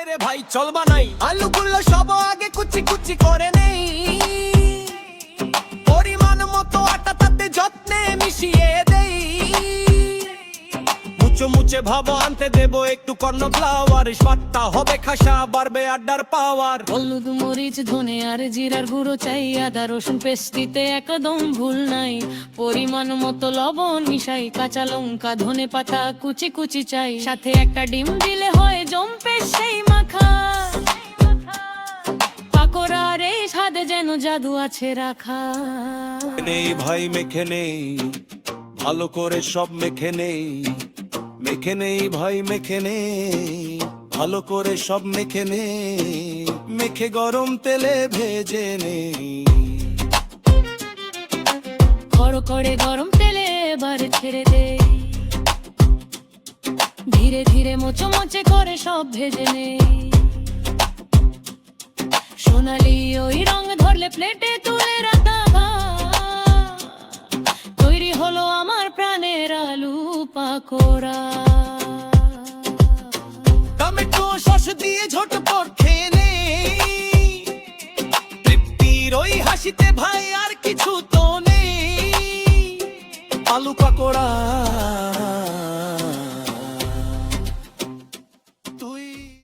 রে ভাই চল বানাই, আলুগুলো সব আগে কুচি কুচি করে নেই, পরিমাণ মতো আটা তাতে যত্নে মিশিয়ে দেই, মুচো মুচে ভাবো আনতে দেবো একটু কর্নফ্লাওয়ার, স্বাদটা হবে খাসা বাড়বে আড্ডার পাওয়ার। হলুদ মরিচ ধনে আর জিরার গুঁড়ো চাই, আদা রসুন পেস্ট দিতে একদম ভুল নাই, পরিমাণ মতো লবণ মিশাই, কাঁচা লঙ্কা ধনে পাতা কুচি কুচি চাই, সাথে একটা ডিম দিলে হয় জম্পে সেই মাখা, পাকোড়ার এই স্বাদে যেন জাদু আছে রাখা। নেই ভাই মেখে নেই, ভালো করে সব মেখে নেই, মেখে নেই ভাই মেখে নেই, ভালো করে সব মেখে নেই, মেখে গরম তেলে ভেজে নেই, করে গরম তেলে এবারে ছেড়ে দে, ধীরে ধীরে মোচো মোচে করে সব ভেজে নে, সোনালি ওই রং ধরলে প্লেটে তুলে রাখা, তৈরি হলো আমার প্রাণের আলু পাকোড়া। টমেটো সস দিয়ে ঝটপট খেয়ে নে, তৃপ্তির ওই হাসিতে ভাই আর কিছু তো নেই, আলু পাকোড়া